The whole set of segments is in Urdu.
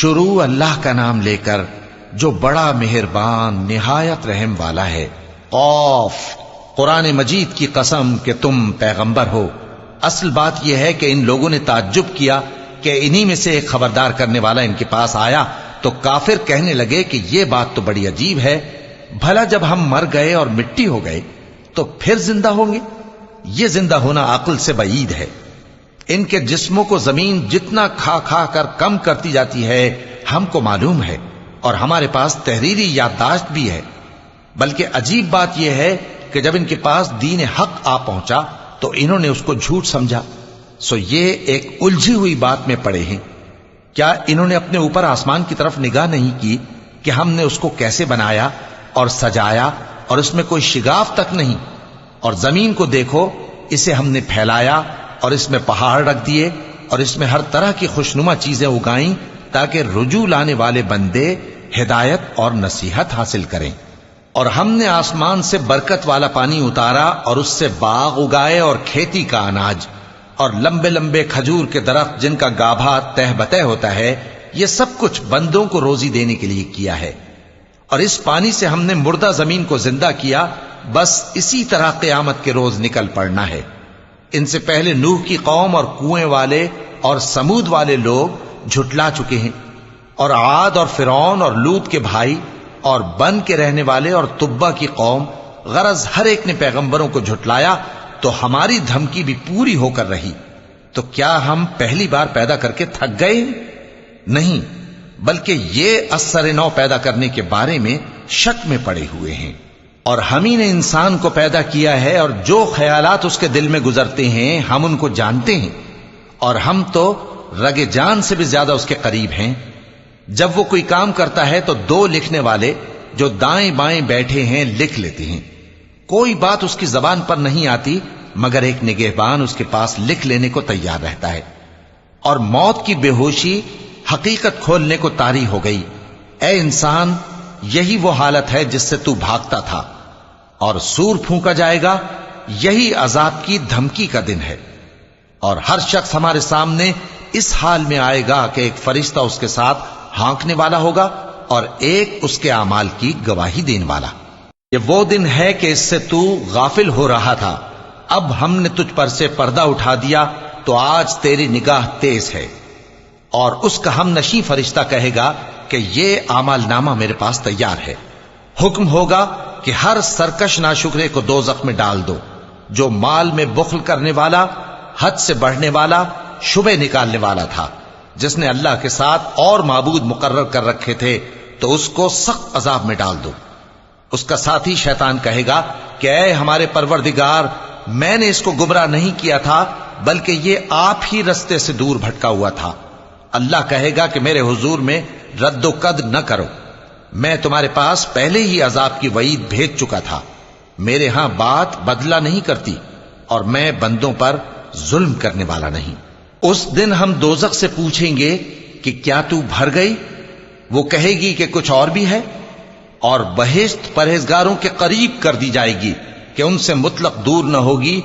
شروع اللہ کا نام لے کر جو بڑا مہربان نہایت رحم والا ہے۔ قاف، قرآن مجید کی قسم کہ تم پیغمبر ہو۔ اصل بات یہ ہے کہ ان لوگوں نے تعجب کیا کہ انہی میں سے ایک خبردار کرنے والا ان کے پاس آیا تو کافر کہنے لگے کہ یہ بات تو بڑی عجیب ہے، بھلا جب ہم مر گئے اور مٹی ہو گئے تو پھر زندہ ہوں گے؟ یہ زندہ ہونا عقل سے بعید ہے۔ ان کے جسموں کو زمین جتنا کھا کھا کر کم کرتی جاتی ہے ہم کو معلوم ہے، اور ہمارے پاس تحریری یادداشت بھی ہے۔ بلکہ عجیب بات یہ ہے کہ جب ان کے پاس دین حق آ پہنچا تو انہوں نے اس کو جھوٹ سمجھا، سو یہ ایک الجھی ہوئی بات میں پڑے ہیں۔ کیا انہوں نے اپنے اوپر آسمان کی طرف نگاہ نہیں کی کہ ہم نے اس کو کیسے بنایا اور سجایا، اور اس میں کوئی شگاف تک نہیں؟ اور زمین کو دیکھو، اسے ہم نے پھیلایا اور اس میں پہاڑ رکھ دیے اور اس میں ہر طرح کی خوشنما چیزیں اگائیں تاکہ رجوع لانے والے بندے ہدایت اور نصیحت حاصل کریں۔ اور ہم نے آسمان سے برکت والا پانی اتارا اور اس سے باغ اگائے اور کھیتی کا اناج اور لمبے لمبے کھجور کے درخت جن کا گابھا تہ بتہ ہوتا ہے، یہ سب کچھ بندوں کو روزی دینے کے لیے کیا ہے۔ اور اس پانی سے ہم نے مردہ زمین کو زندہ کیا، بس اسی طرح قیامت کے روز نکل پڑنا ہے۔ ان سے پہلے نوح کی قوم اور کنویں والے اور سمود والے لوگ جھٹلا چکے ہیں، اور عاد اور فرعون اور لوط کے بھائی اور بن کے رہنے والے اور تبا کی قوم، غرض ہر ایک نے پیغمبروں کو جھٹلایا تو ہماری دھمکی بھی پوری ہو کر رہی۔ تو کیا ہم پہلی بار پیدا کر کے تھک گئے؟ نہیں، بلکہ یہ اثر نو پیدا کرنے کے بارے میں شک میں پڑے ہوئے ہیں۔ اور ہم ہی نے انسان کو پیدا کیا ہے، اور جو خیالات اس کے دل میں گزرتے ہیں ہم ان کو جانتے ہیں، اور ہم تو رگ جان سے بھی زیادہ اس کے قریب ہیں۔ جب وہ کوئی کام کرتا ہے تو دو لکھنے والے جو دائیں بائیں بیٹھے ہیں لکھ لیتے ہیں۔ کوئی بات اس کی زبان پر نہیں آتی مگر ایک نگہبان اس کے پاس لکھ لینے کو تیار رہتا ہے۔ اور موت کی بے ہوشی حقیقت کھولنے کو طاری ہو گئی۔ اے انسان، یہی وہ حالت ہے جس سے تو بھاگتا تھا، اور سور پھونکا جائے گا، یہی عذاب کی دھمکی کا دن ہے۔ اور ہر شخص ہمارے سامنے اس حال میں آئے گا کہ ایک فرشتہ اس کے ساتھ ہانکنے والا ہوگا اور ایک اس کے اعمال کی گواہی دینے والا۔ یہ وہ دن ہے کہ اس سے تو غافل ہو رہا تھا، اب ہم نے تجھ پر سے پردہ اٹھا دیا تو آج تیری نگاہ تیز ہے۔ اور اس کا ہم نشیں فرشتہ کہے گا کہ یہ اعمال نامہ میرے پاس تیار ہے۔ حکم ہوگا کہ ہر سرکش ناشکرے کو دوزخ میں ڈال دو، جو مال میں بخل کرنے والا، حد سے بڑھنے والا، شبہ نکالنے والا تھا، جس نے اللہ کے ساتھ اور معبود مقرر کر رکھے تھے، تو اس کو سخت عذاب میں ڈال دو۔ اس کا ساتھی شیطان کہے گا کہ اے ہمارے پروردگار، میں نے اس کو گمراہ نہیں کیا تھا بلکہ یہ آپ ہی رستے سے دور بھٹکا ہوا تھا۔ اللہ کہے گا کہ میرے حضور میں رد و قد نہ کرو، میں تمہارے پاس پہلے ہی عذاب کی وعید بھیج چکا تھا۔ میرے ہاں بات بدلہ نہیں کرتی، اور میں بندوں پر ظلم کرنے والا نہیں۔ اس دن ہم دوزخ سے پوچھیں گے کہ کیا تو بھر گئی؟ وہ کہے گی کہ کچھ اور بھی ہے، اور بہشت پرہیزگاروں کے قریب کر دی جائے گی کہ ان سے مطلق دور نہ ہوگی۔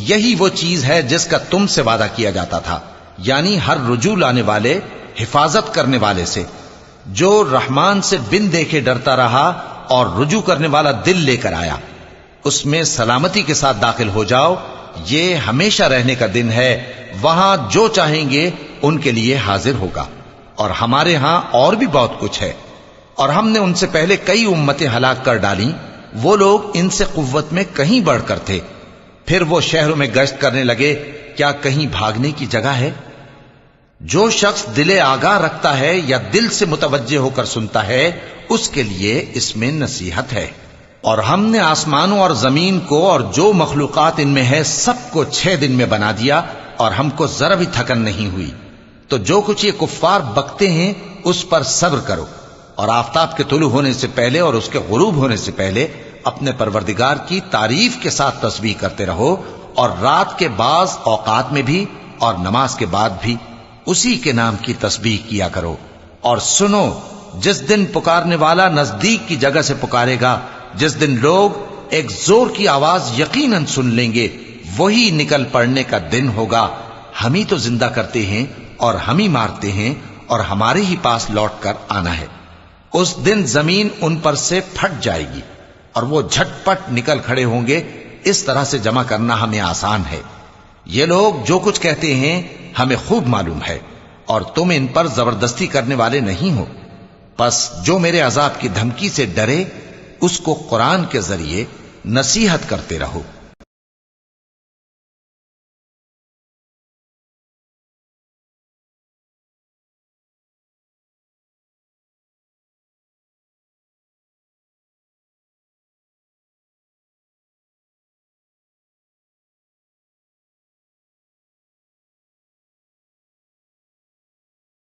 یہی وہ چیز ہے جس کا تم سے وعدہ کیا جاتا تھا، یعنی ہر رجوع لانے والے، حفاظت کرنے والے سے، جو رحمان سے بن دیکھے ڈرتا رہا اور رجوع کرنے والا دل لے کر آیا، اس میں سلامتی کے ساتھ داخل ہو جاؤ۔ یہ ہمیشہ رہنے کا دن ہے، وہاں جو چاہیں گے ان کے لیے حاضر ہوگا۔ اور ہمارے ہاں اور بھی بہت کچھ ہے، اور ہم نے ان سے پہلے کئی امتیں ہلاک کر ڈالیں، وہ لوگ ان سے قوت میں کہیں بڑھ کر تھے۔ پھر وہ شہروں میں گشت کرنے لگے، کیا کہیں بھاگنے کی جگہ ہے؟ جو شخص دل آگاہ رکھتا ہے یا دل سے متوجہ ہو کر سنتا ہے، اس کے لیے اس میں نصیحت ہے۔ اور ہم نے آسمانوں اور زمین کو اور جو مخلوقات ان میں ہے سب کو 6 دن میں بنا دیا، اور ہم کو ذرا بھی تھکن نہیں ہوئی۔ تو جو کچھ یہ کفار بکتے ہیں اس پر صبر کرو، اور آفتاب کے طلوع ہونے سے پہلے اور اس کے غروب ہونے سے پہلے اپنے پروردگار کی تعریف کے ساتھ تسبیح کرتے رہو، اور رات کے بعض اوقات میں بھی اور نماز کے بعد بھی اسی کے نام کی تسبیح کیا کرو۔ اور سنو، جس دن پکارنے والا نزدیک کی جگہ سے پکارے گا، جس دن لوگ ایک زور کی آواز یقیناً سن لیں گے، وہی نکل پڑنے کا دن ہوگا۔ ہم ہی تو زندہ کرتے ہیں اور ہم ہی مارتے ہیں، اور ہمارے ہی پاس لوٹ کر آنا ہے۔ اس دن زمین ان پر سے پھٹ جائے گی اور وہ جھٹ پٹ نکل کھڑے ہوں گے۔ اس طرح سے جمع کرنا ہمیں آسان ہے۔ یہ لوگ جو کچھ کہتے ہیں ہمیں خوب معلوم ہے، اور تم ان پر زبردستی کرنے والے نہیں ہو۔ پس جو میرے عذاب کی دھمکی سے ڈرے اس کو قرآن کے ذریعے نصیحت کرتے رہو۔